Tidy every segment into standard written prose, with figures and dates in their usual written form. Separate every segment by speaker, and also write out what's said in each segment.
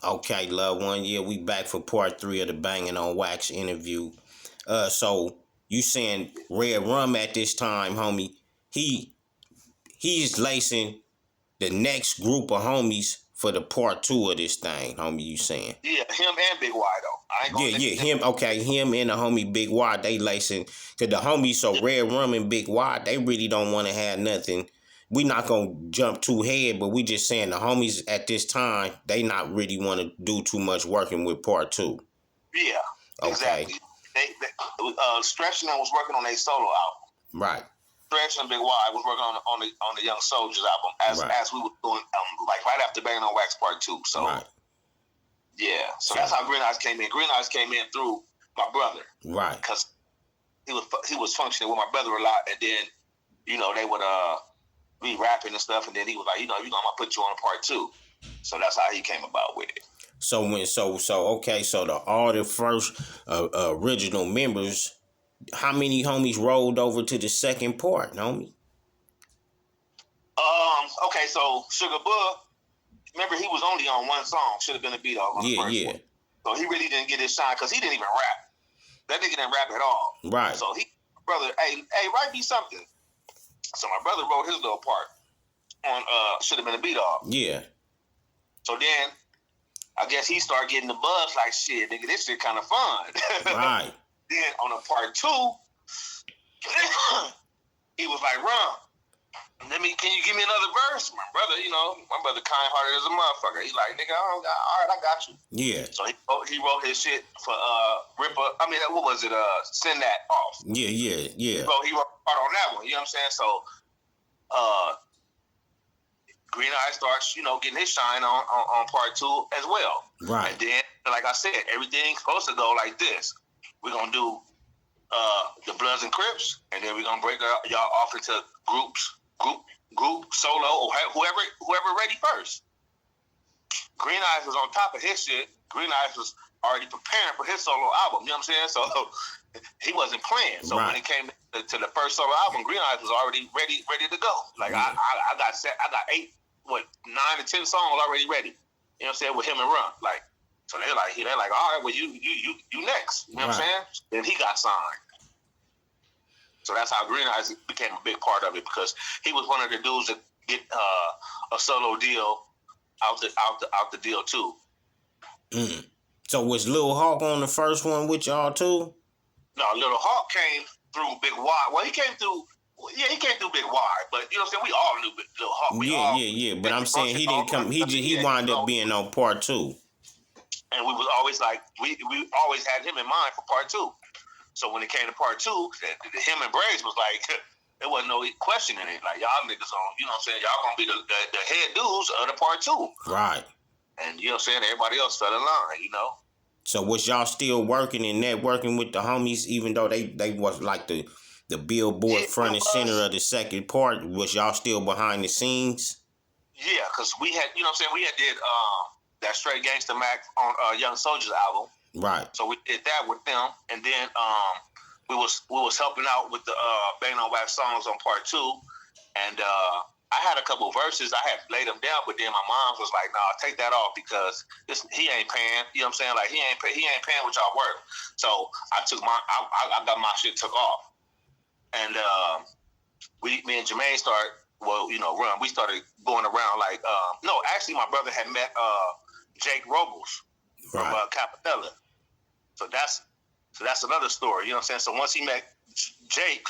Speaker 1: Okay, loved one. Yeah, we back for part 3 of the Bangin on Wax interview. So you saying Red Rum at this time, homie? He's lacing the next group of homies for the part 2 of this thing, homie. You saying?
Speaker 2: Yeah, him and Big Y though. I ain't gonna
Speaker 1: Him. Okay, him and the homie Big Y, they lacing. Cause the homies, so Red Rum and Big Y, they really don't want to have nothing. We not gonna jump too head, but we just saying the homies at this time, they not really want to do too much working with part 2.
Speaker 2: Yeah,
Speaker 1: Okay.
Speaker 2: exactly. Stretch and them was working on a solo album.
Speaker 1: Right.
Speaker 2: Stretch and Big Y was working on the Young Soldiers album as we were doing like right after Bangin on Wax Part 2. So
Speaker 1: right.
Speaker 2: Yeah, so that's how Green Eyes came in. Green Eyes came in through my brother,
Speaker 1: right?
Speaker 2: Because he was functioning with my brother a lot, and then they would be rapping and stuff, and then he was like, I'm gonna put you on a part 2. So that's how he came about with it.
Speaker 1: So all the first original members, how many homies rolled over to the second part, homie?
Speaker 2: Okay, so Sugar Bug, remember he was only on one song, Should Have Been a Beat Off on the first one. So he really didn't get his shine because he didn't even rap. That nigga didn't rap at all.
Speaker 1: Right.
Speaker 2: So brother, hey, write me something. So my brother wrote his little part on Should Have Been a Beat Off.
Speaker 1: Yeah.
Speaker 2: So then I guess he started getting the buzz like, shit, nigga, this shit kind of fun.
Speaker 1: Right.
Speaker 2: Then on the part 2, he was like, Rum, can you give me another verse? My brother kind-hearted as a motherfucker. He like, nigga, all right, I got you.
Speaker 1: Yeah.
Speaker 2: So he wrote his shit for Ripper. I mean, what was it? Send That Off.
Speaker 1: Yeah.
Speaker 2: He wrote part on that one. You know what I'm saying? So Green Eye starts, getting his shine on part 2 as well.
Speaker 1: Right.
Speaker 2: And then, like I said, everything's supposed to go like this. We're gonna do the Bloods and Crips, and then we're gonna break y'all off into group, solo, or whoever ready first. Green Eyes was on top of his shit. Green Eyes was already preparing for his solo album. You know what I'm saying? So he wasn't playing. So when it came to the first solo album, Green Eyes was already ready to go. Like I got 9 to 10 songs already ready. You know what I'm saying? With him and Rum. Like, so they're like, all right, well you next. You know what I'm saying? Then he got signed. So that's how Green Eyes became a big part of it, because he was one of the dudes that get a solo deal out the deal too.
Speaker 1: Mm. So was Lil Hawk on the first one with y'all too?
Speaker 2: No, Lil Hawk came through Big Y. Well, he came through Big Y, but you know what I'm saying? We all knew Lil Hawk. Yeah.
Speaker 1: But I'm saying he didn't come. He wound up being on part 2.
Speaker 2: And we was always like, we always had him in mind for part 2. So when it came to part 2, him and Braves was like, there wasn't no questioning it. Like, y'all niggas on, you know what I'm saying? Y'all gonna be the head dudes of the part 2.
Speaker 1: Right.
Speaker 2: And you know what I'm saying? Everybody else fell in line,
Speaker 1: So was y'all still working and networking with the homies, even though they was like the billboard front and center of the second part? Was y'all still behind the scenes?
Speaker 2: Yeah, because we had, you know what I'm saying? We had did that Straight Gangsta Mac on Young Soldiers album.
Speaker 1: Right.
Speaker 2: So we did that with them, and then we was helping out with the Bangin on Wax songs on part 2, and I had a couple verses. I had laid them down, but then my mom was like, "Nah, take that off because he ain't paying." You know what I'm saying? Like he ain't paying what y'all work. So I got my shit took off, and me and Jermaine started. Well, Rum. We started going around like no, actually, my brother had met Jake Robles from Capitella. So that's another story. You know what I'm saying? So once he met Jake,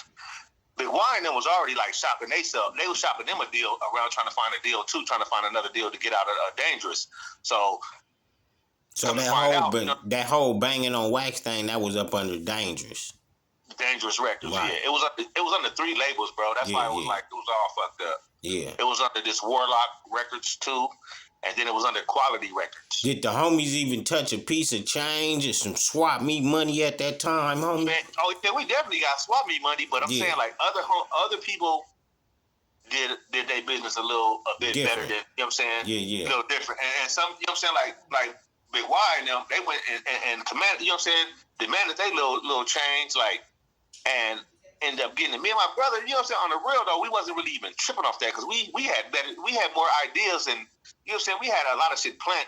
Speaker 2: Big Y and them was already like shopping themselves. They was shopping them a deal around, trying to find a deal too, trying to find another deal to get out of Dangerous. So
Speaker 1: that whole Bangin on Wax thing, that was up under Dangerous Records.
Speaker 2: Right. Yeah, it was under 3 labels, bro. That's why it was like it was all fucked up.
Speaker 1: Yeah,
Speaker 2: it was under this Warlock Records too, and then it was under Quality Records.
Speaker 1: Did the homies even touch a piece of change or some swap meet money at that time, homie?
Speaker 2: Man, we definitely got swap meet money, but I'm saying like other people did their business a bit different. Better than, you know what I'm saying?
Speaker 1: Yeah.
Speaker 2: A little different, and some, you know what I'm saying, like Big Y and them, they went and commanded, you know what I'm saying, demanded they little change, like, and ended up getting it. Me and my brother, you know what I'm saying, on the real though, we wasn't really even tripping off that, because we had more ideas, and you know what I'm saying, we had a lot of shit planned.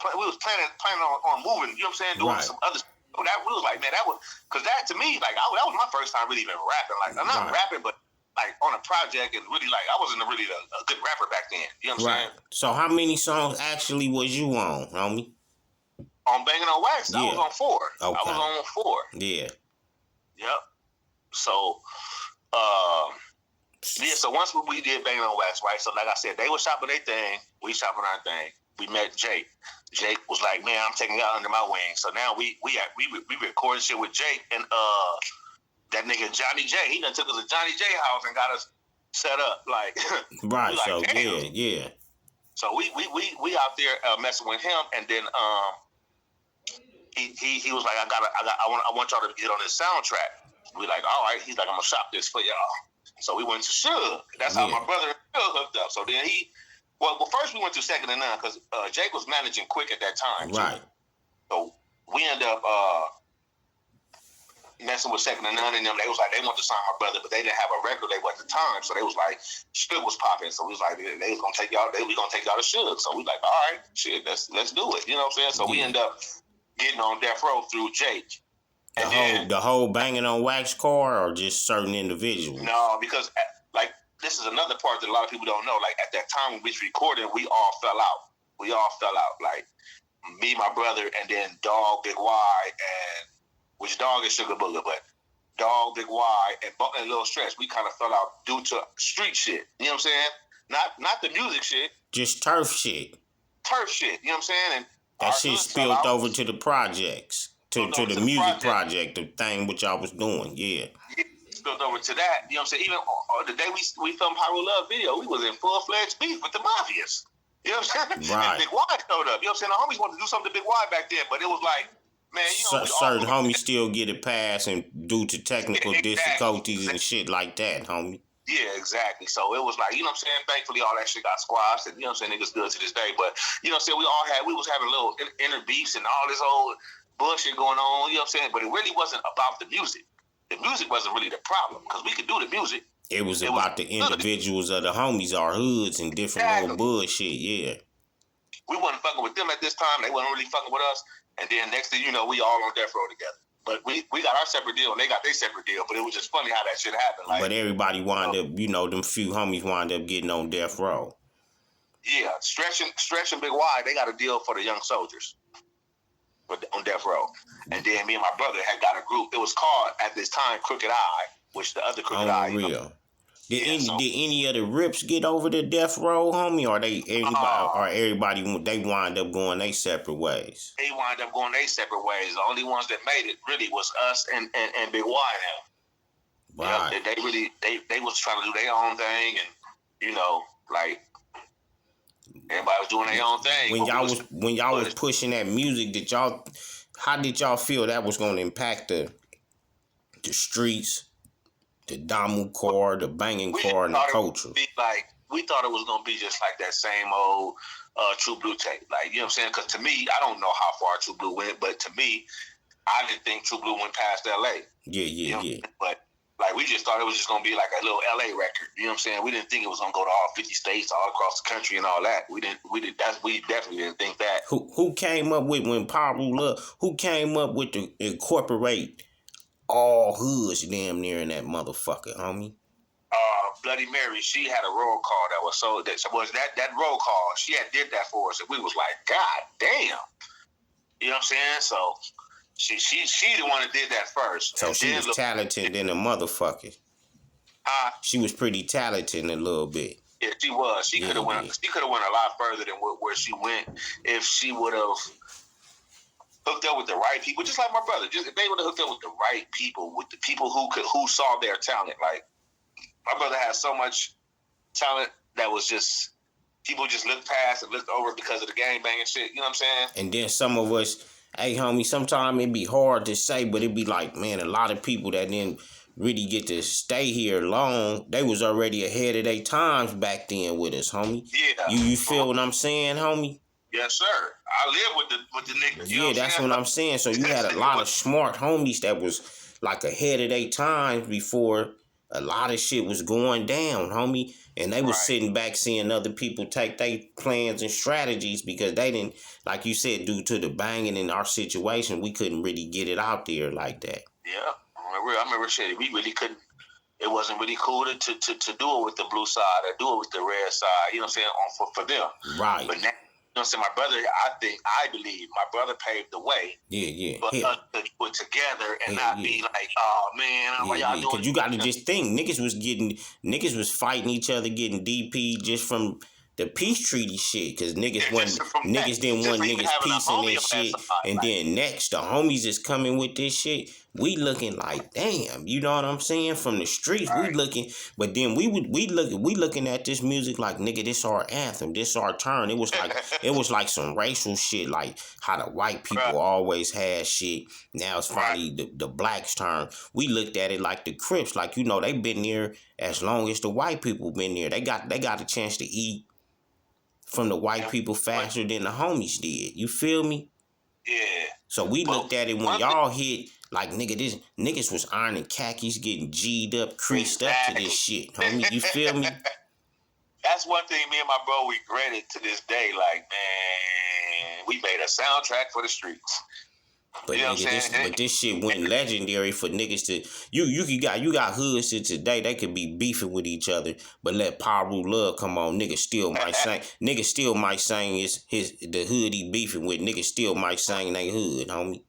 Speaker 2: planning on moving. You know what I'm saying? Doing
Speaker 1: Right.
Speaker 2: some other. That we was like, man, that was because that to me, like, that was my first time really even rapping. Like, I'm not rapping, but like on a project and really like I wasn't really a good rapper back then. You know what I'm saying?
Speaker 1: So how many songs actually was you on, homie?
Speaker 2: On Bangin on Wax, I was on 4.
Speaker 1: Okay.
Speaker 2: I was on 4.
Speaker 1: Yeah.
Speaker 2: Yep. So, yeah. So once we did Bangin on Wax, right? So like I said, they were shopping their thing, we shopping our thing. We met Jake. Jake was like, man, I'm taking y'all under my wing. So now we recorded shit with Jake and that nigga Johnny J. He done took us to Johnny J house and got us set up like
Speaker 1: right.
Speaker 2: Like,
Speaker 1: so
Speaker 2: damn.
Speaker 1: yeah.
Speaker 2: So we out there messing with him, and then he was like, I want y'all to get on this soundtrack. We like, all right. He's like, I'm gonna shop this for y'all. So we went to Suge. That's how my brother hooked up. So then well, first we went to Second and None because Jake was managing Quick at that time.
Speaker 1: Right.
Speaker 2: Too. So we ended up messing with Second and None, and them. They was like, they wanted to sign my brother, but they didn't have a record label at the time. So they was like, Suge was popping. So we was like, they was gonna take y'all. We gonna take y'all to Suge. So we like, all right, shit, let's do it. You know what I'm saying? So we end up getting on Deathrow through Jake.
Speaker 1: The whole Bangin on Wax car, or just certain individuals?
Speaker 2: No, because like this is another part that a lot of people don't know. Like at that time when we was recording, we all fell out. Like me, my brother, and then Dog, Big Y, and which Dog is Sugar Booger, but Dog, Big Y, and Lil Stretch, we kind of fell out due to street shit. You know what I'm saying? Not the music shit.
Speaker 1: Just turf shit.
Speaker 2: Turf shit. You know what I'm saying? And
Speaker 1: that shit spilled over to the projects. To the music project, the thing which y'all was doing, yeah.
Speaker 2: Spilled over to that, you know what I'm saying? Even the day we filmed Pyro Love video, we was in full-fledged beef with the Mafias. You know what I'm saying?
Speaker 1: Right.
Speaker 2: And Big Y showed up. You know what I'm saying? The homies wanted to do something to Big Y back then, but it was like, man, you know.
Speaker 1: Certain homies still get it passed and due to technical difficulties and shit like that, homie.
Speaker 2: Yeah, exactly. So it was like, you know what I'm saying? Thankfully, all that shit got squashed, and you know what I'm saying? Niggas good to this day. But, you know what I'm saying? We was having little inner beefs and all this old bullshit going on, you know what I'm saying? But it really wasn't about the music. The music wasn't really the problem because we could do the music.
Speaker 1: It was about the individuals of the homies, our hoods, and different little bullshit, yeah.
Speaker 2: We wasn't fucking with them at this time. They wasn't really fucking with us. And then next thing you know, we all on Deathrow together. But we got our separate deal and they got their separate deal. But it was just funny how that shit happened. Like,
Speaker 1: but everybody wound up, them few homies wound up getting on Deathrow.
Speaker 2: Yeah, Stretch and Big Y, they got a deal for the young soldiers on Deathrow. And then me and my brother had got a group. It was called, at this time, Crooked Eye, which the other Crooked Eye.
Speaker 1: Real. You know, Did any of the Rips get over to Deathrow, homie, or everybody they wind up going their separate ways?
Speaker 2: They wind up going their separate ways. The only ones that made it really was us and Big Y now.
Speaker 1: Right.
Speaker 2: You know, they was trying to do their own thing, and like everybody was doing their own thing.
Speaker 1: When y'all was pushing that music, how did y'all feel that was going to impact the streets, the Damu core, the banging core, and the culture?
Speaker 2: We thought it was going to be just like that same old True Blue tape. Like, you know what I'm saying? Because to me, I don't know how far True Blue went, but to me, I didn't think True Blue went past L.A.
Speaker 1: Yeah.
Speaker 2: But like, we just thought it was just going to be like a little L.A. record. You know what I'm saying? We didn't think it was going to go to all 50 states, all across the country and all that. We definitely didn't think that.
Speaker 1: Who came up with, when Pyro Love, who came up with to incorporate all hoods damn near in that motherfucker, homie?
Speaker 2: Bloody Mary, she had a roll call that was that roll call. She had did that for us, and we was like, God damn. You know what I'm saying? So she the one that did that first.
Speaker 1: So she was talented than a motherfucker. She was pretty talented in a little bit.
Speaker 2: Yeah, she was. She could have went. She could have went a lot further than where she went if she would have hooked up with the right people. Just like my brother. Just if they would have hooked up with the right people, with the people who saw their talent. Like, my brother had so much talent that was just people just looked past and looked over because of the gang banging shit. You know what I'm saying?
Speaker 1: And then some of us, hey homie, sometimes it be hard to say, but it be like, man, a lot of people that didn't really get to stay here long, they was already ahead of their times back then with us, homie.
Speaker 2: Yeah.
Speaker 1: You feel what I'm saying, homie?
Speaker 2: Yes, sir. I live with the niggas. You know
Speaker 1: that's what I'm saying. So you had a lot of smart homies that was like ahead of their times before a lot of shit was going down, homie. And they was sitting back seeing other people take their plans and strategies because they didn't, like you said, due to the banging in our situation, we couldn't really get it out there like that.
Speaker 2: Yeah, I remember shit. We really couldn't. It wasn't really cool to do it with the blue side or do it with the red side. You know what I'm saying? For them,
Speaker 1: right?
Speaker 2: But now, you know what I'm saying? My brother, I believe my brother paved the way.
Speaker 1: Yeah.
Speaker 2: But us to do it together and not be like, oh man, why y'all doing?
Speaker 1: Because you got to just think, niggas was fighting each other, getting DP just from the peace treaty shit. Because niggas didn't want niggas peace in this shit. And then next, the homies is coming with this shit. We looking like, damn, you know what I'm saying? From the streets, we looking, but then we looking at this music like, nigga, this our anthem, this our turn. It was like some racial shit, like how the white people always had shit. Now it's finally the blacks' turn. We looked at it like the Crips, like, you know, they been there as long as the white people been there. They got a chance to eat from the white people faster than the homies did. You feel me?
Speaker 2: Yeah.
Speaker 1: So we looked at it when y'all hit, like, niggas was ironing khakis, getting G'd up, creased up to this shit, homie. You feel me?
Speaker 2: That's one thing me and my bro regretted to this day. Like, man, we made a soundtrack for the streets.
Speaker 1: But
Speaker 2: you know
Speaker 1: nigga, this shit went legendary for niggas to you got hoods to today, they could be beefing with each other, but let Paru Love come on, niggas still might sing the hood he beefing with, niggas still might sing they hood, homie.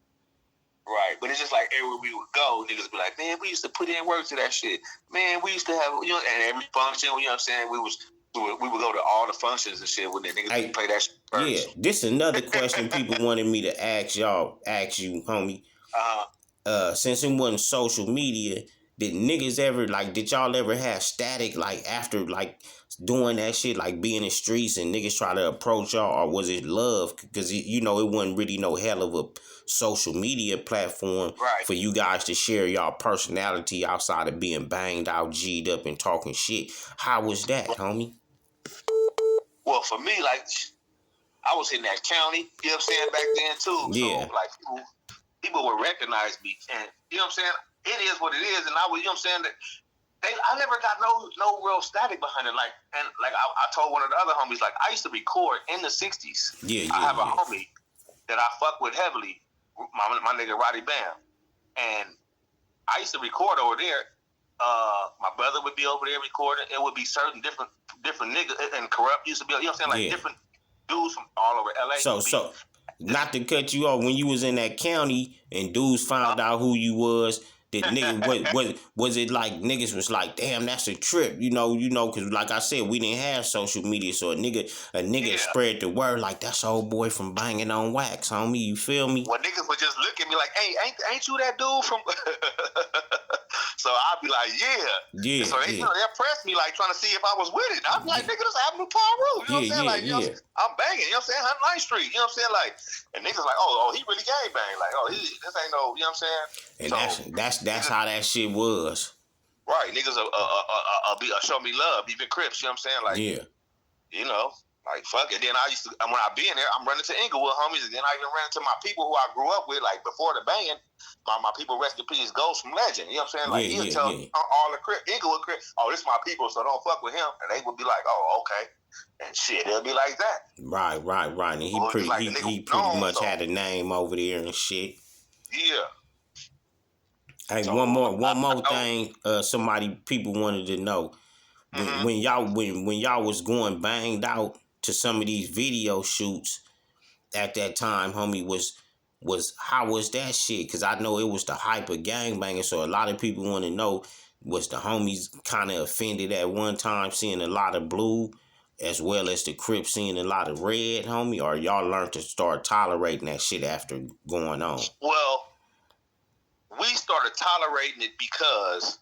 Speaker 2: Right, but it's just like everywhere we would go, niggas be like, man, we used to put in work to that shit. Man, we used to have, you know, and every function, you know what I'm saying, we would go to all the functions and shit when the niggas play that shit first.
Speaker 1: Yeah, this is another question people wanted me to ask you, homie. Since it wasn't social media, did y'all ever have static, like, after, like, doing that shit, like, being in the streets and niggas try to approach y'all, or was it love? Because, you know, it wasn't really no hell of a social media platform for you guys to share y'all personality outside of being banged out, G'd up, and talking shit. How was that, homie?
Speaker 2: Well, for me, like, I was in that county, you know what I'm saying, back then, too.
Speaker 1: Yeah.
Speaker 2: So, like, people would recognize me, and, you know what I'm saying, it is what it is, and I was, you know what I'm saying, I never got no real static behind it. Like, and like I told one of the other homies, like, I used to record in the 60s. I have a homie that I fuck with heavily, my nigga Roddy Bam. And I used to record over there. My brother would be over there recording. It would be certain different niggas, and Corrupt used to be, you know what I'm saying, like different dudes from all over LA.
Speaker 1: So not to cut you off, when you was in that county and dudes found out who you was, did nigga was it like niggas was like, damn, that's a trip, you know, because like I said, we didn't have social media, so a nigga spread the word like, that's old boy from Bangin on Wax, homie, you feel me?
Speaker 2: Well, niggas would just look at me like, hey, ain't you that dude from? So I'd be like, yeah. So they, you know, they pressed me like trying to see if I was with it. I'd be like, nigga, this Avenue Paru. You know what I'm saying? Like, you know, I'm banging. You know what I'm saying? 109th Street. You know what I'm saying? Like, and niggas like, oh, he really gang bang. Like, oh, this ain't no. You know what I'm saying?
Speaker 1: And so, that's how that shit was.
Speaker 2: Right, niggas show me love, even Crips. You know what I'm saying? Like, you know. Like, fuck it. Then I used to, when I be in there, I'm running to Inglewood, homies, and then I even ran into my people who I grew up with, like, before the banging. My people, rest in peace, Ghost from Legend. You know what I'm saying? Like, he'll tell all the Inglewood Crips, oh, this is my people, so don't fuck with him. And they would be like, oh, okay. And shit, they'll be like that.
Speaker 1: Right. And he pretty much had a name over there and shit.
Speaker 2: Yeah.
Speaker 1: Hey, so, one more thing, people wanted to know. When y'all was going banged out to some of these video shoots at that time, homie, was how was that shit? Because I know it was the hype of gangbanging, so a lot of people want to know, was the homies kind of offended at one time seeing a lot of blue as well as the Crips seeing a lot of red, homie, or y'all learned to start tolerating that shit after going on?
Speaker 2: Well, we started tolerating it because,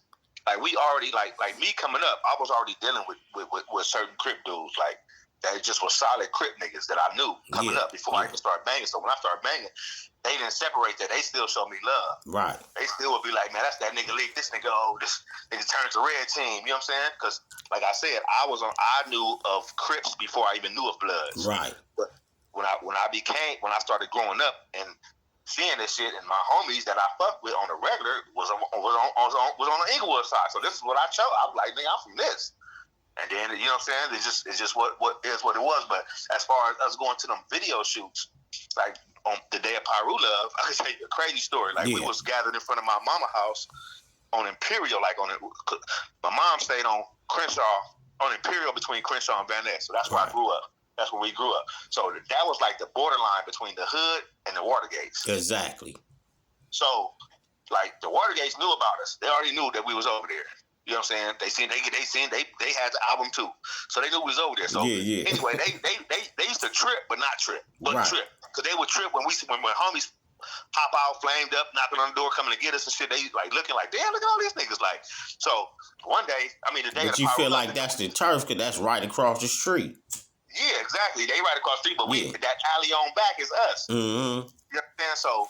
Speaker 2: like, we already, like me coming up, I was already dealing with certain Crip dudes, like, that just was solid Crip niggas that I knew coming up before I even started banging. So when I started banging, they didn't separate that. They still showed me love.
Speaker 1: Right.
Speaker 2: They still would be like, man, that's that nigga leak. This nigga, this nigga turned to red team. You know what I'm saying? Because, like I said, I knew of Crips before I even knew of Bloods.
Speaker 1: Right.
Speaker 2: But when I started growing up and seeing this shit, and my homies that I fuck with on the regular was on the Inglewood side. So this is what I chose. I was like, nigga, I'm from this. And then, you know what I'm saying? It's just what is what it was. But as far as us going to them video shoots, like on the day of Pyru Love, I can tell you a crazy story. Like, we was gathered in front of my mama house on Imperial, like my mom stayed on Crenshaw, on Imperial between Crenshaw and Van Ness. So that's where I grew up. That's where we grew up. So that was like the borderline between the hood and the Watergates.
Speaker 1: Exactly.
Speaker 2: So, like, the Watergates knew about us. They already knew that we was over there. You know what I'm saying? They had the album too. So they knew we was over there. So anyway, they used to trip, but not trip. Trip. Because they would trip when homies pop out, flamed up, knocking on the door, coming to get us and shit. They like looking like, damn, look at all these niggas. Like, so one day, the day.
Speaker 1: But you feel like that's the turf, because that's right across the street.
Speaker 2: Yeah, exactly. They right across the street, but that alley on back is us.
Speaker 1: Mm-hmm.
Speaker 2: You understand? So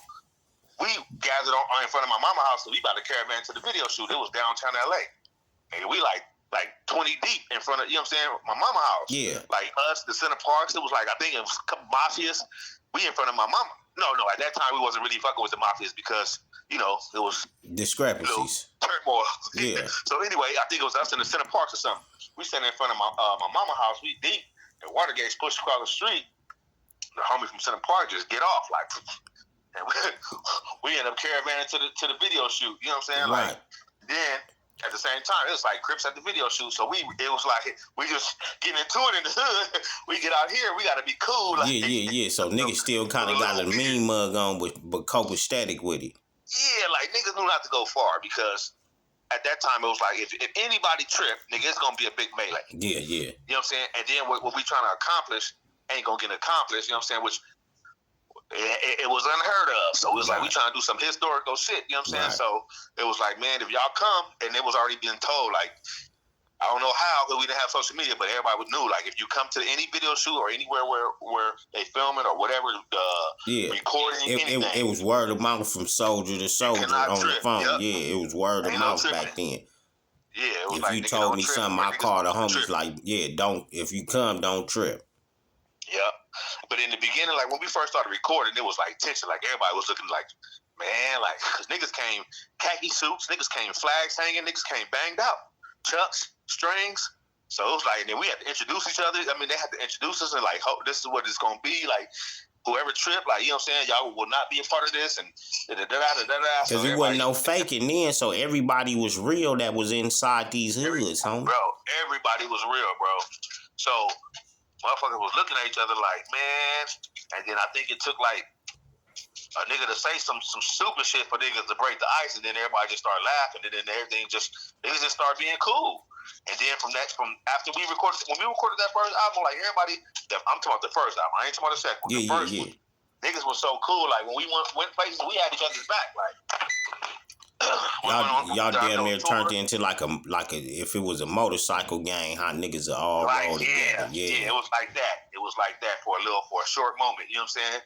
Speaker 2: we gathered in front of my mama house, so we about to caravan to the video shoot. It was downtown LA. And we like 20 deep in front of, you know what I'm saying, my mama house. Yeah. Like us, the Center Parks, it was like, I think it was a couple mafias. We in front of my mama. No, at that time we wasn't really fucking with the mafias because, it was
Speaker 1: discrepancies.
Speaker 2: Turmoil.
Speaker 1: Yeah.
Speaker 2: So anyway, I think it was us in the Center Parks or something. We standing in front of my mama house, we deep, and Watergate's pushed across the street. The homie from Center Park just get off, like, and we end up caravanning to the video shoot, you know what I'm saying?
Speaker 1: Right.
Speaker 2: Like, then at the same time, it was like Crips at the video shoot. So it was like we just getting into it in the hood. We get out here, we gotta be cool. Like,
Speaker 1: yeah. So niggas still kind of got a mean mug on, but copacetic with it.
Speaker 2: Yeah, like niggas knew not to go far because at that time it was like if anybody trip, nigga, it's gonna be a big melee.
Speaker 1: Yeah.
Speaker 2: You know what I'm saying? And then what we trying to accomplish ain't gonna get accomplished. You know what I'm saying? Which it was unheard of. So it was like we trying to do some historical shit. You know what I'm saying? So it was like, man, if y'all come, and it was already being told, like, I don't know how, because we didn't have social media, but everybody knew, like, if you come to any video shoot or anywhere where they film it or whatever, recording anything.
Speaker 1: It was word of mouth from soldier to soldier on the phone. Yep. Yeah, it was word of mouth back then.
Speaker 2: Yeah, it was
Speaker 1: if
Speaker 2: like,
Speaker 1: you told me something, I called the homies like, if you come, don't trip.
Speaker 2: Yep. But in the beginning, like when we first started recording, it was like tension. Like everybody was looking like, man, like, cause niggas came khaki suits, niggas came flags hanging, niggas came banged out, chucks, strings. So it was like, and then we had to introduce each other. I mean, they had to introduce us and like, this is what it's gonna be. Like, whoever tripped, like, you know what I'm saying, y'all will not be a part of this, and
Speaker 1: Because it wasn't no faking then, so everybody was real that was inside these hoods, homie.
Speaker 2: Bro, everybody was real, bro. So motherfuckers was looking at each other like, man, and then I think it took like a nigga to say some stupid shit for niggas to break the ice, and then everybody just started laughing, and then niggas just started being cool. And then when we recorded that first album, like everybody, I'm talking about the first album, I ain't talking about the second one. The first one, niggas was so cool. Like when we went places, we had each other's back. Like
Speaker 1: y'all damn near turned into like a if it was a motorcycle gang, how niggas are all roll together. Yeah,
Speaker 2: it was like that. It was like that for a short moment. You know what I'm saying?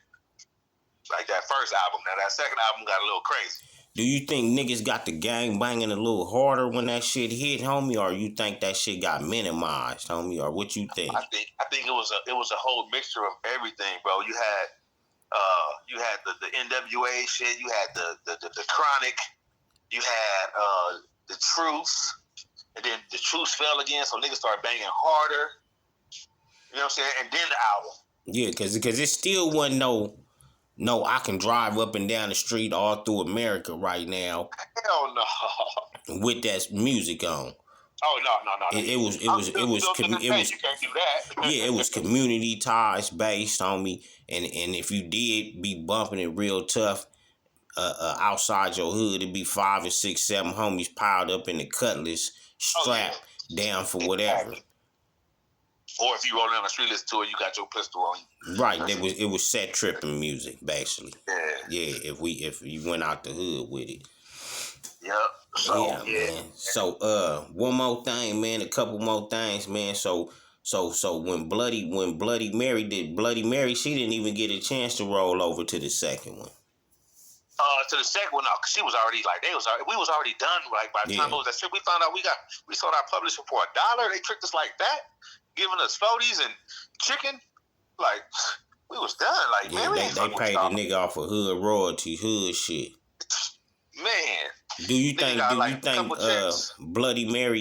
Speaker 2: Like that first album. Now that second album got a little crazy.
Speaker 1: Do you think niggas got the gang banging a little harder when that shit hit, homie, or you think that shit got minimized, homie, or what you think?
Speaker 2: I think it was a whole mixture of everything, bro. You had the NWA shit. You had the Chronic. You had the Truth, and then the Truth fell again, so niggas started banging harder. You know what I'm saying? And then the album.
Speaker 1: Yeah, because it still wasn't no, I can drive up and down the street all through America right now.
Speaker 2: Hell no.
Speaker 1: With that music on.
Speaker 2: Oh no.
Speaker 1: It was you can't do that. Yeah, it was community ties based, homie. And if you did be bumping it real tough, outside your hood, it'd be 5 or 6, 7 homies piled up in the cutlass, strapped down for whatever.
Speaker 2: Exactly. Or if you rolling down the street, listen to it, you got your pistol on you.
Speaker 1: Right, it was set tripping music, basically.
Speaker 2: Yeah.
Speaker 1: If you went out the hood with it.
Speaker 2: Yep. So
Speaker 1: man. So one more thing, man, a couple more things, man. So when Bloody Mary did Bloody Mary, she didn't even get a chance to roll over to the second one.
Speaker 2: To the second one, no, because she was already like we was already done. Like by the time it was that shit, we found out we sold our publisher for $1. They tricked us like that, giving us floaties and chicken. Like we was done. Like,
Speaker 1: Yeah,
Speaker 2: man, we
Speaker 1: they
Speaker 2: ain't fucking with
Speaker 1: paid the
Speaker 2: y'all.
Speaker 1: nigga off of hood royalty, hood shit.
Speaker 2: Man,
Speaker 1: Do you
Speaker 2: nigga got like a
Speaker 1: think
Speaker 2: couple checks.
Speaker 1: Bloody Mary,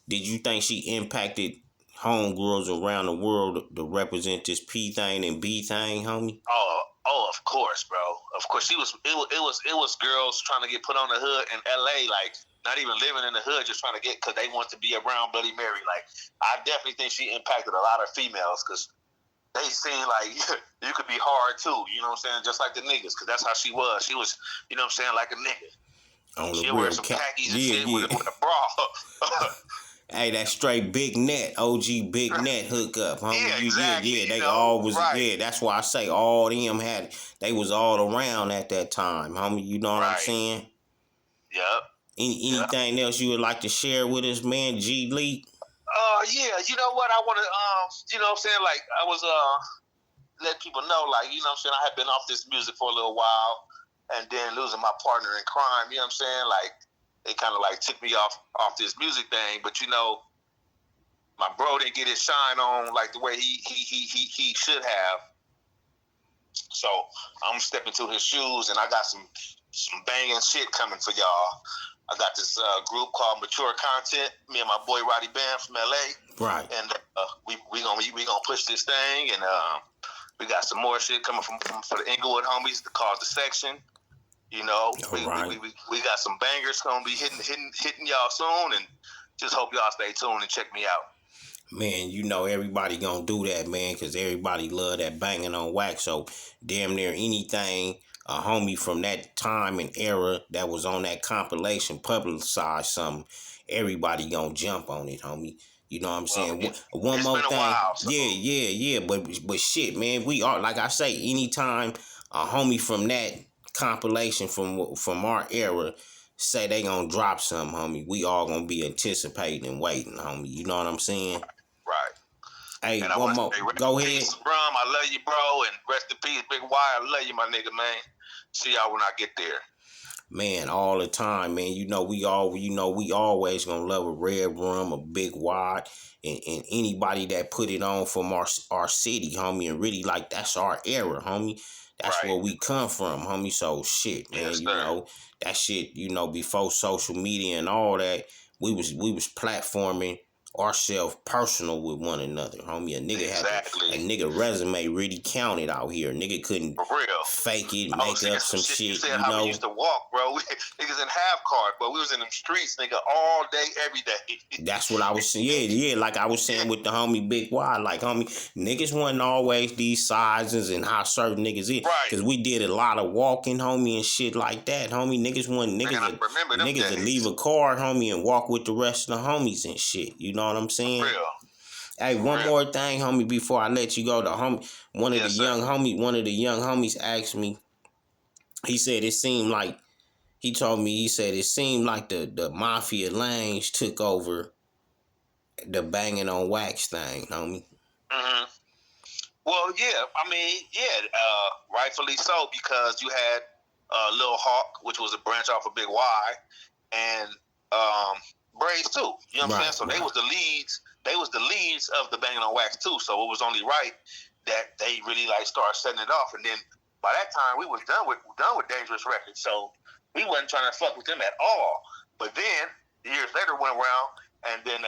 Speaker 1: did you think she impacted homegirls around the world to represent this P thing and B thing, homie?
Speaker 2: Oh, of course, bro. Of course, it was girls trying to get put on the hood in L.A. Like not even living in the hood, just trying to get because they want to be around Bloody Mary. Like I definitely think she impacted a lot of females because they seem like you could be hard too. You know what I'm saying? Just like the niggas, because that's how she was. She was, you know what I'm saying, like a nigga.
Speaker 1: On the
Speaker 2: She'll wear
Speaker 1: real
Speaker 2: some khakis and
Speaker 1: yeah,
Speaker 2: shit
Speaker 1: yeah.
Speaker 2: with a bra.
Speaker 1: Hey, that straight big net, OG big net hook up, homie.
Speaker 2: Yeah, exactly.
Speaker 1: Yeah, they
Speaker 2: You know,
Speaker 1: all was,
Speaker 2: right.
Speaker 1: yeah, that's why I say all them they was all around at that time, homie. You know what I'm
Speaker 2: Right.
Speaker 1: saying?
Speaker 2: Yep.
Speaker 1: Anything else you would like to share with us, man? G Lee?
Speaker 2: Yeah, you know what? I want to, you know what I'm saying? Like, I was, let people know, like, you know what I'm saying? I had been off this music for a little while and then losing my partner in crime, you know what I'm saying? Like, they kind of like took me off this music thing, but you know, my bro didn't get his shine on like the way he should have. So I'm stepping to his shoes, and I got some banging shit coming for y'all. I got this group called Mature Content. Me and my boy Roddy Bam from LA,
Speaker 1: right?
Speaker 2: And we gonna push this thing, and we got some more shit coming from for the Inglewood homies called The Section. You know, we got some bangers gonna be hitting y'all soon, and just hope y'all stay tuned and check me out.
Speaker 1: Man, you know everybody gonna do that, man, because everybody love that banging on wax. So damn near anything a homie from that time and era that was on that compilation publicize something, everybody gonna jump on it, homie. You know what I'm saying? One more thing. While, so. Yeah. But shit, man, we are, like I say, anytime a homie from that compilation from our era say they gonna drop something, homie, we all gonna be anticipating and waiting, homie. You know what I'm saying?
Speaker 2: Right.
Speaker 1: Hey,
Speaker 2: and
Speaker 1: one more. Go ahead.
Speaker 2: Peace, Rum, I love you, bro, and rest in peace, Big Y. I love you, my nigga, man. See y'all when I get there.
Speaker 1: Man, all the time, man. We always gonna love a Red Rum, a Big Y, and anybody that put it on from our city, homie, and really like that's our era, homie. That's where we come from, homie. So shit, man,
Speaker 2: yes,
Speaker 1: that shit, before social media and all that, we was platforming ourselves personal with one another, homie. A nigga had a nigga resume really counted out here. A nigga couldn't fake it, make up some shit.
Speaker 2: You said how we used to walk, bro. Niggas in half cars, but we was in them streets, nigga, all day, every day.
Speaker 1: That's what I was saying. Yeah, like I was saying with the homie Big Y, like homie, niggas wasn't always these sizes and how certain niggas is. Because we did a lot of walking, homie, and shit like that, homie. Niggas that leave a car, homie, and walk with the rest of the homies and shit. You know what I'm saying?
Speaker 2: Real.
Speaker 1: Hey, one more thing, homie, before I let you go. One of the young homies asked me. He said it seemed like he said it seemed like the Mafia Lanes took over the banging on wax thing, homie.
Speaker 2: Mm-hmm. Well, yeah, I mean, rightfully so, because you had Lil Hawk, which was a branch off of Big Y, and Braves too. You know what I'm saying? So they was the leads. They was the leads of the banging on wax too. So it was only right that they really like start setting it off. And then by that time we was done with Dangerous Records. So we wasn't trying to fuck with them at all. But then years later went around, and then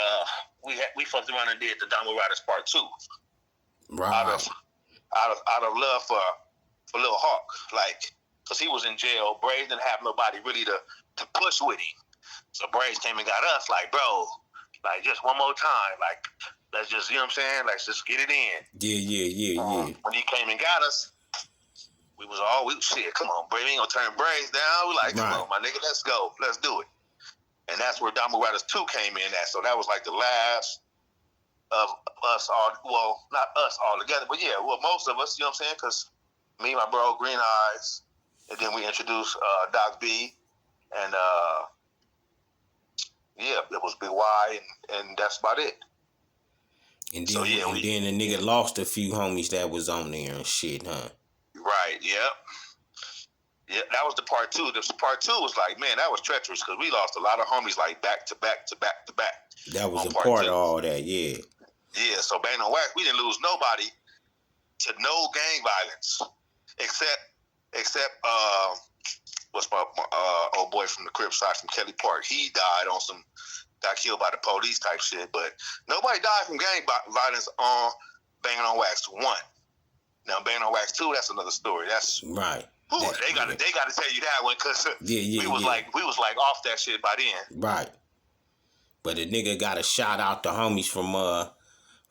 Speaker 2: we fucked around and did the Downward Riders Part 2.
Speaker 1: Right.
Speaker 2: Out of love for Lil Hawk, like, because he was in jail. Braves didn't have nobody really to push with him. So Braves came and got us, like, bro, like, just one more time, like, let's just, you know what I'm saying? Let's just get it in.
Speaker 1: Yeah.
Speaker 2: When he came and got us, we shit, come on, Braves, we ain't gonna turn Braves down. We like, come on, my nigga, let's go. Let's do it. And that's where Downward Riders 2 came in at. So that was like the last of us all, well, not us all together, but yeah, well, most of us, you know what I'm saying? Because me, my bro, Green Eyes, and then we introduced Doc B, and it was Big Y, and that's about it.
Speaker 1: And then the nigga lost a few homies that was on there and shit, huh?
Speaker 2: Right, yep. Yeah, that was the part 2. The part 2 was like, man, that was treacherous because we lost a lot of homies like back to back to back to back.
Speaker 1: That was a part of all that, yeah.
Speaker 2: Yeah, so Bang on Wax, we didn't lose nobody to no gang violence, except what's my old boy from the Crip side from Kelly Park. He died on some, got killed by the police type shit. But nobody died from gang violence on Bangin on Wax 1. Now Bangin on Wax 2, that's another story. That's
Speaker 1: right.
Speaker 2: They gotta tell you that one because we was like off that shit by then.
Speaker 1: Right. But the nigga got to shout out the homies from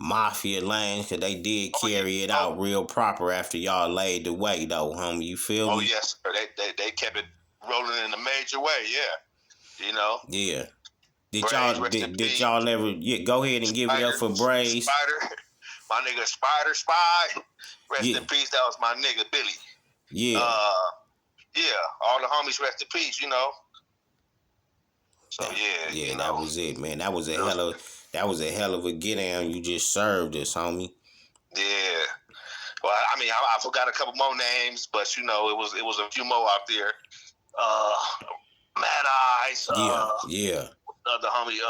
Speaker 1: Mafia Lane because they did carry it out real proper after y'all laid the way though, homie. You feel me?
Speaker 2: Oh yes, sir. They kept it rolling in a major way. Yeah. You know.
Speaker 1: Yeah. Did
Speaker 2: Braves,
Speaker 1: y'all ever go ahead and give it up for Braves?
Speaker 2: Spider, my nigga Spider Spy. Rest in peace. That was my nigga Billy.
Speaker 1: Yeah.
Speaker 2: All the homies rest in peace, you know. So
Speaker 1: yeah, that was it, man. That was a hell of a get down you just served us, homie.
Speaker 2: Yeah. Well, I mean, I forgot a couple more names, but you know, it was a few more out there. Mad Eyes.
Speaker 1: Yeah.
Speaker 2: The homie.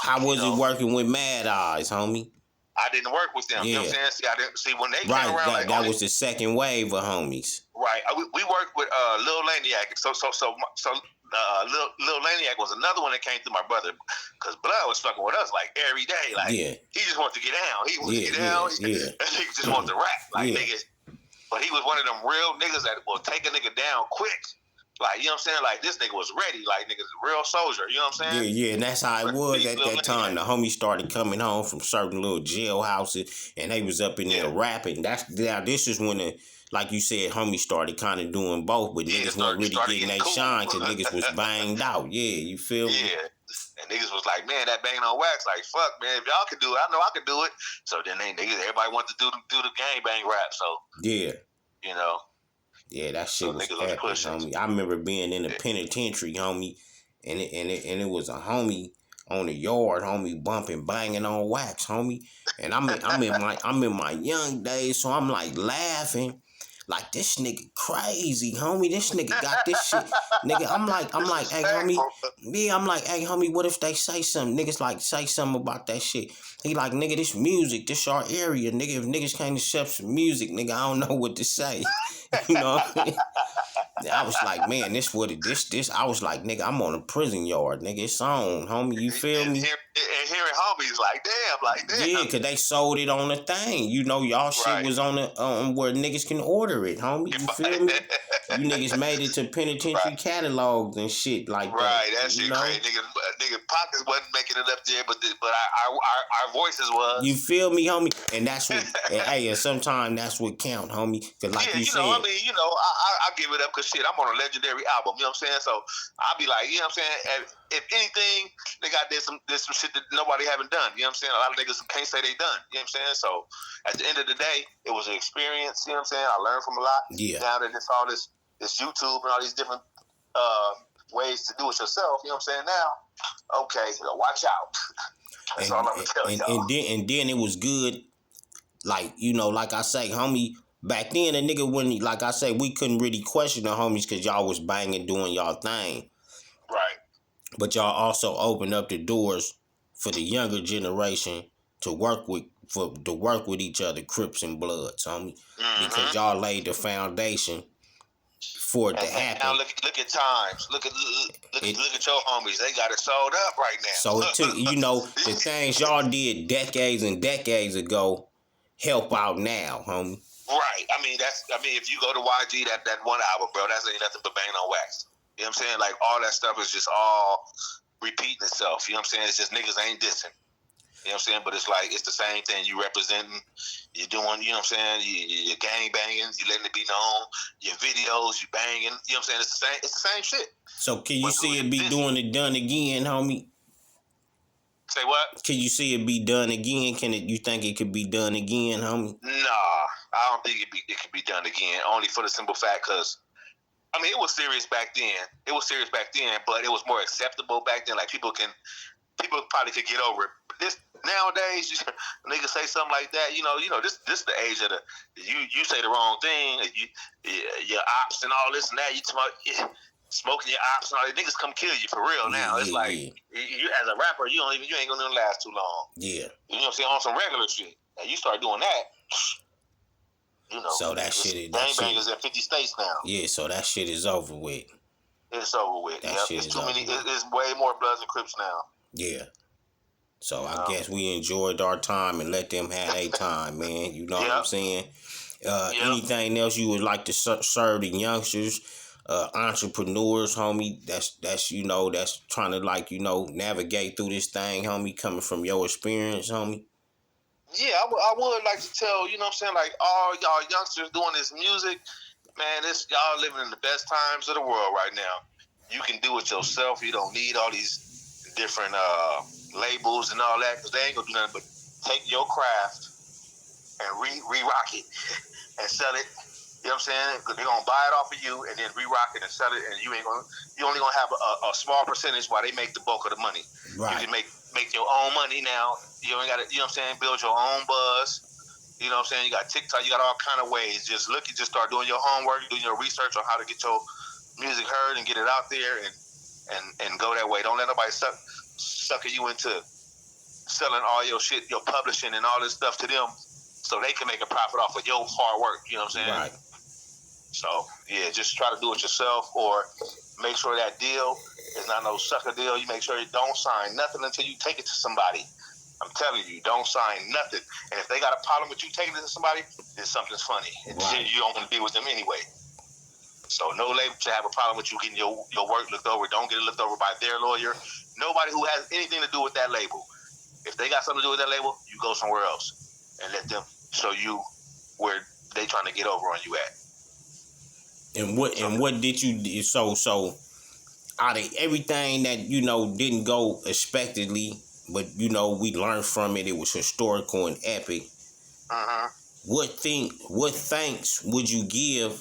Speaker 1: How was it working with Mad Eyes, homie?
Speaker 2: I didn't work with them.
Speaker 1: Yeah.
Speaker 2: You know what I'm saying? See, I didn't see when they
Speaker 1: right,
Speaker 2: came around.
Speaker 1: That was the second wave of homies.
Speaker 2: Right. We worked with Lil Laniac. So Lil Laniac was another one that came through my brother, because Blood was fucking with us like every day. Like he just wanted to get down. He wanted to get down. That nigga just wanted to rap. Like niggas. But he was one of them real niggas that will take a nigga down quick. Like, you know what I'm saying? Like, this nigga was ready. Like, nigga's a real soldier. You know what I'm saying?
Speaker 1: Yeah, and that's how it was at that time. The homies started coming home from certain little jailhouses, and they was up in there rapping. This is when, like you said, homies started kind of doing both, but niggas weren't really getting their shine because niggas was banged out. Yeah, you feel me?
Speaker 2: Yeah. And niggas was like, man, that Bangin on Wax, like, fuck, man, if y'all can do it, I know I can do it. So then everybody wanted to do the gang bang rap, so.
Speaker 1: Yeah.
Speaker 2: You know.
Speaker 1: Yeah, that shit was epic, homie. I remember being in the penitentiary, homie, and it was a homie on the yard, homie, bumping, banging on wax, homie. And I'm in my young days, so I'm like laughing, like this nigga crazy, homie. This nigga got this shit, nigga. I'm like, hey, homie. Yeah, I'm like, hey, homie. What if they say something? Niggas like say something about that shit. He like, nigga, this music, this our area, nigga. If niggas can't accept some music, nigga, I don't know what to say. You know what I mean? I was like, man, this. I was like, nigga, I'm on a prison yard, nigga. It's on, homie. You feel me?
Speaker 2: And hearing homies like, damn.
Speaker 1: Yeah, cause they sold it on the thing. You know, y'all shit was on the where niggas can order it, homie. You feel me? You niggas made it to penitentiary catalogs and shit like that.
Speaker 2: Right, that shit crazy. Nigga pockets wasn't making it up there, but our voices was.
Speaker 1: You feel me, homie? And that's what. And sometimes that's what count, homie. Cause like you said,
Speaker 2: I mean, I give it up because shit, I'm on a legendary album. You know what I'm saying? So I'll be like, you know what I'm saying? If anything, they got there's some shit that nobody haven't done. You know what I'm saying? A lot of niggas can't say they done. You know what I'm saying? So at the end of the day, it was an experience. You know what I'm saying? I learned from a lot.
Speaker 1: Yeah.
Speaker 2: Now that it's all this YouTube and all these different ways to do it yourself. You know what I'm saying? Now, okay, so watch out. That's all I'm gonna tell y'all.
Speaker 1: And then it was good. Like, like I say, homie, back then a nigga wouldn't, like I say, we couldn't really question the homies because y'all was banging, doing y'all thing.
Speaker 2: Right.
Speaker 1: But y'all also opened up the doors for the younger generation to work with each other, Crips and Bloods, homie. Mm-hmm. Because y'all laid the foundation for it to happen.
Speaker 2: Now look at times. Look at your homies. They got it sold up right now.
Speaker 1: So it took, the things y'all did decades and decades ago help out now, homie.
Speaker 2: Right. I mean, if you go to YG, that one album, bro, that's ain't nothing but Bangin on Wax. You know what I'm saying? Like, all that stuff is just all repeating itself. You know what I'm saying? It's just niggas ain't dissing. You know what I'm saying? But it's like, it's the same thing. You representing, you're doing, you know what I'm saying? You're gang banging, you letting it be known, your videos, you banging. You know what I'm saying? It's the same shit.
Speaker 1: So can you see it be done again, homie?
Speaker 2: Say what?
Speaker 1: Can you see it be done again? You think it could be done again, homie?
Speaker 2: Nah, I don't think it could be done again. Only for the simple fact, because I mean, it was serious back then. But it was more acceptable back then. Like, people probably could get over it. This nowadays, niggas say something like that. This the age of you say the wrong thing. Your ops and all this and that. You talking smoking your ops and all that. Niggas come kill you for real now. It's like you as a rapper, you ain't gonna last too long.
Speaker 1: Yeah.
Speaker 2: You know what I'm saying? On some regular shit. Now you start doing that. You know,
Speaker 1: So that shit,
Speaker 2: gangbang is in 50 states now.
Speaker 1: yeah. So that shit is over with.
Speaker 2: It's over with.
Speaker 1: That
Speaker 2: Yep,
Speaker 1: shit
Speaker 2: it's
Speaker 1: is
Speaker 2: too
Speaker 1: over
Speaker 2: many.
Speaker 1: with.
Speaker 2: It's way more Bloods and Crips now.
Speaker 1: Yeah. So
Speaker 2: You
Speaker 1: I
Speaker 2: know?
Speaker 1: guess we enjoyed our time and let them have their time, man. You know what I'm saying? Anything else you would like to serve the youngsters, entrepreneurs, homie? That's you know that's trying to like navigate through this thing, homie. Coming from your experience, homie.
Speaker 2: Yeah, I would like to tell, you know what I'm saying, like all y'all youngsters doing this music, man, y'all living in the best times of the world right now. You can do it yourself. You don't need all these different labels and all that, because they ain't gonna do nothing but take your craft and re-rock it and sell it. You know what I'm saying? They're gonna buy it off of you and then re-rock it and sell it, and you only gonna have a small percentage while they make the bulk of the money.
Speaker 1: Right.
Speaker 2: You can make your own money now. You ain't gotta, you know what I'm saying, build your own buzz. You know what I'm saying? You got TikTok, you got all kind of ways. Just start doing your homework, doing your research on how to get your music heard and get it out there and go that way. Don't let nobody sucker you into selling all your shit, your publishing and all this stuff to them so they can make a profit off of your hard work. You know what I'm saying?
Speaker 1: Right.
Speaker 2: So, yeah, just try to do it yourself, or make sure that deal is not no sucker deal. You make sure you don't sign nothing until you take it to somebody. I'm telling you, don't sign nothing. And if they got a problem with you taking it to somebody, then something's funny. Right. You don't want to be with them anyway. So no label should have a problem with you getting your work looked over. Don't get it looked over by their lawyer. Nobody who has anything to do with that label. If they got something to do with that label, you go somewhere else and let them show you where they trying to get over on you at.
Speaker 1: And what did you so out of everything that didn't go expectedly, but we learned from it. It was historical and epic. What thanks would you give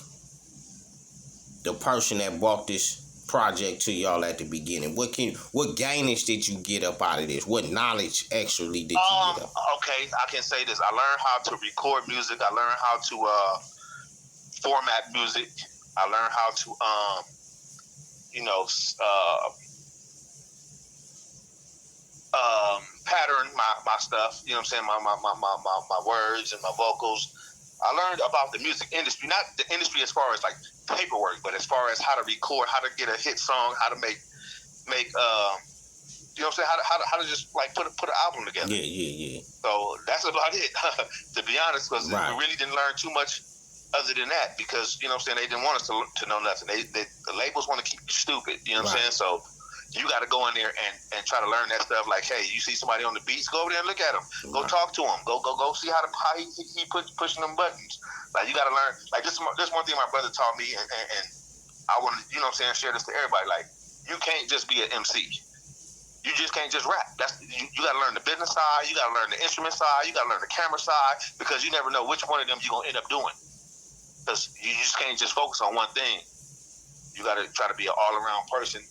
Speaker 1: the person that brought this project to y'all at the beginning? What gainage did you get up out of this? What knowledge actually did you get up?
Speaker 2: Okay, I can say this. I learned how to record music. I learned how to format music. I learned how to pattern my stuff. You know what I'm saying? My words and my vocals. I learned about the music industry, not the industry as far as like paperwork, but as far as how to record, how to get a hit song, how to make you know what I'm saying? How to just like put an album together.
Speaker 1: Yeah.
Speaker 2: So that's about it, to be honest, because
Speaker 1: right.
Speaker 2: we really didn't learn too much other than that, because you know what I'm saying, they didn't want us to know nothing. The labels want to keep you stupid. You know what I'm saying? So you got to go in there and try to learn that stuff. Like, hey, you see somebody on the beats, go over there and look at him. Go talk to him. Go see how he pushing them buttons. Like, you got to learn. Like, this one thing my brother taught me, and I want to, you know what I'm saying, share this to everybody. Like, you can't just be an MC. You just can't just rap. You got to learn the business side. You got to learn the instrument side. You got to learn the camera side, because you never know which one of them you're going to end up doing. Because you just can't just focus on one thing. You got to try to be an all-around person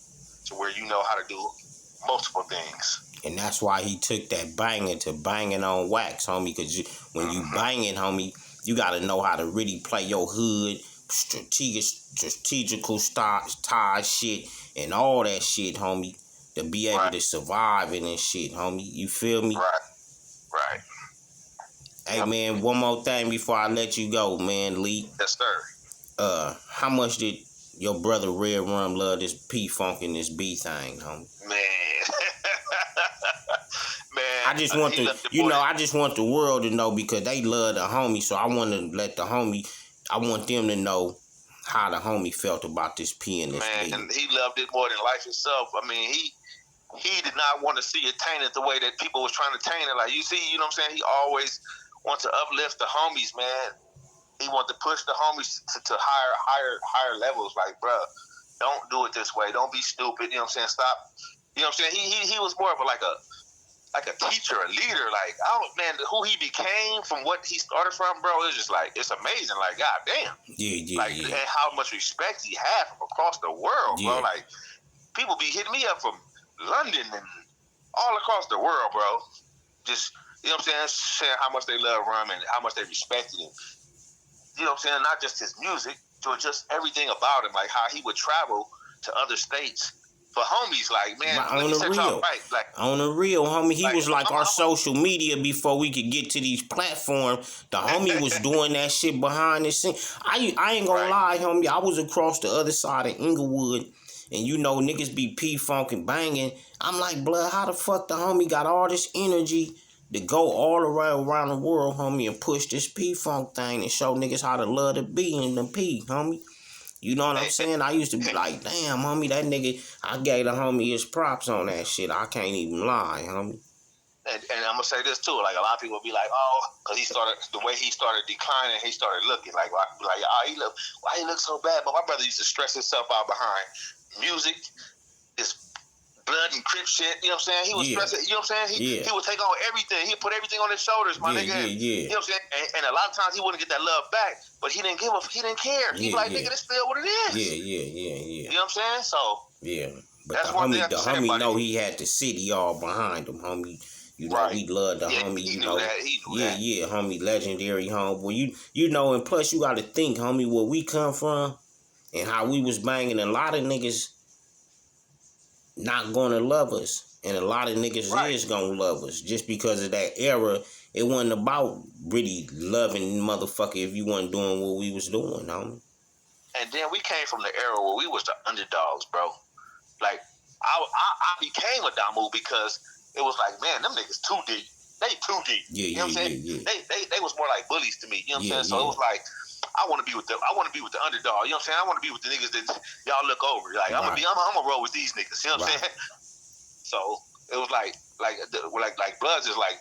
Speaker 2: to where you know how to do multiple things.
Speaker 1: And that's why he took that banging to banging on wax, homie. Because when you banging, homie, you got to know how to really play your hood, strategical tie shit, and all that shit, homie, to be able to survive in this shit, homie. You feel me?
Speaker 2: Right.
Speaker 1: Hey, man, one more thing before I let you go, man, Lee.
Speaker 2: Yes, sir.
Speaker 1: How much did your brother Red Rum love this P-Funk and this B thing, homie?
Speaker 2: Man.
Speaker 1: I just want I just want the world to know, because they love the homie, so I want to let the homie, I want them to know how the homie felt about this P and this B.
Speaker 2: Man, and he loved it more than life itself. I mean, he did not want to see it tainted the way that people was trying to taint it. Like, you see, you know what I'm saying? He always wants to uplift the homies, man. He wants to push the homies to higher levels. Like, bro, don't do it this way. Don't be stupid. You know what I'm saying? Stop. You know what I'm saying? He was more of a teacher, a leader. Like, who he became from what he started from, bro, it's just like, it's amazing. Like, god damn. And how much respect he had from across the world, bro. Like, people be hitting me up from London and all across the world, bro. Just, you know what I'm saying, saying how much they love Rum and how much they respected him. You know what I'm saying? Not just his music, but just everything about him. Like how he would travel to other states But homies, like, man,
Speaker 1: Like,
Speaker 2: let
Speaker 1: on
Speaker 2: me
Speaker 1: the
Speaker 2: set y'all
Speaker 1: real.
Speaker 2: right. Like,
Speaker 1: On the real, homie, he
Speaker 2: like,
Speaker 1: was like our
Speaker 2: I'm
Speaker 1: social media before we could get to these platforms. The homie was doing that shit behind the scene. I ain't gonna
Speaker 2: right.
Speaker 1: lie, homie. I was across the other side of Inglewood, and you know niggas be P-Funk and banging. I'm like, blood, how the fuck the homie got all this energy to go all around the world, homie, and push this P-Funk thing and show niggas how to love the B and the P, homie. You know what I'm saying? I used to be like, damn, homie, that nigga, I gave the homie his props on that shit. I can't even lie, homie.
Speaker 2: And I'm gonna say this too, like a lot of people be like, oh, because he started the way he started declining, he started looking like oh, why he look so bad? But my brother used to stress himself out behind music, this blood and crip shit. You know what I'm saying? He was stressing. You know what I'm saying? He would take on everything. He put everything on his shoulders, my nigga. You know what I'm saying? And a lot of times he wouldn't get that love back, but he didn't care. He like, nigga, this still what it is.
Speaker 1: Yeah.
Speaker 2: You know what I'm saying? So
Speaker 1: yeah, but
Speaker 2: that's
Speaker 1: the
Speaker 2: one thing I
Speaker 1: homie,
Speaker 2: can say about
Speaker 1: know
Speaker 2: him.
Speaker 1: he had the city all behind him, homie. You know, we love the homie.
Speaker 2: He
Speaker 1: you
Speaker 2: knew
Speaker 1: know,
Speaker 2: that. He knew that.
Speaker 1: Yeah, homie, legendary homeboy. You know, and plus you got to think, homie, where we come from and how we was banging. A lot of niggas not gonna love us, and a lot of niggas is gonna love us just because of that era. It wasn't about really loving motherfucker if you wasn't doing what we was doing, homie.
Speaker 2: And then we came from the era where we was the underdogs, bro. Like I became a Damu because it was like, man, them niggas too deep. They too deep. You know what I'm saying? They was more like bullies to me. You know what I'm saying? So it was like, I want to be with the underdog. You know what I'm saying? I want to be with the niggas that y'all look over. Like I'm gonna roll with these niggas. You know what I'm saying? So it was like Bloods is like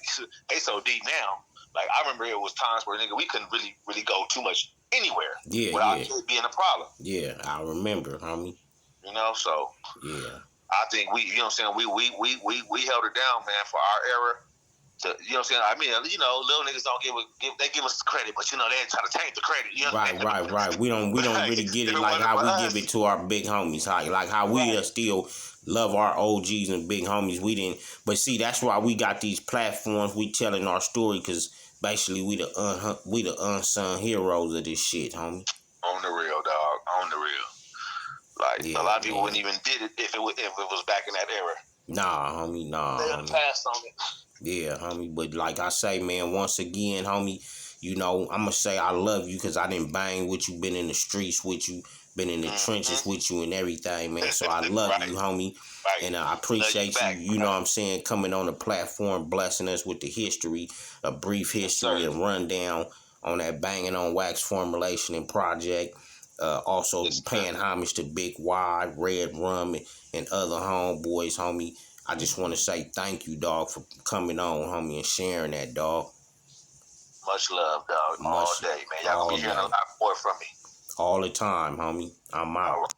Speaker 2: they so deep now. Like I remember it was times where nigga we couldn't really go too much anywhere without it being a problem.
Speaker 1: Yeah, I remember, homie.
Speaker 2: You know, so I think we, you know what I'm saying, we held it down, man, for our era. To, you know what I'm saying? I mean, you know, little niggas don't give us credit, but you know they try to taint the credit. You know
Speaker 1: right. We don't really get it like how we give it to our big homies, like how we still love our OGs and big homies. We didn't, but see, that's why we got these platforms. We telling our story because basically we the unsung heroes of this shit, homie.
Speaker 2: On the real, dog. On the real. Like a lot of people wouldn't even did it if it was back in that era.
Speaker 1: Nah, homie, nah.
Speaker 2: They would passed on it.
Speaker 1: Yeah, homie. But like I say, man, once again, homie, you know, I'm gonna say I love you because I didn't bang with you, been in the streets with you, been in the trenches with you and everything, man. So I love you, homie. And I appreciate you know what I'm saying, coming on the platform, blessing us with the history, a brief history and rundown on that Bangin on Wax formulation and project. Also paying homage to Big Y, Red Rum, and other homeboys, homie. I just want to say thank you, dog, for coming on, homie, and sharing that, dog.
Speaker 2: Much love, dog. All day, man. Y'all gonna be hearing a lot more from me.
Speaker 1: All the time, homie. I'm out.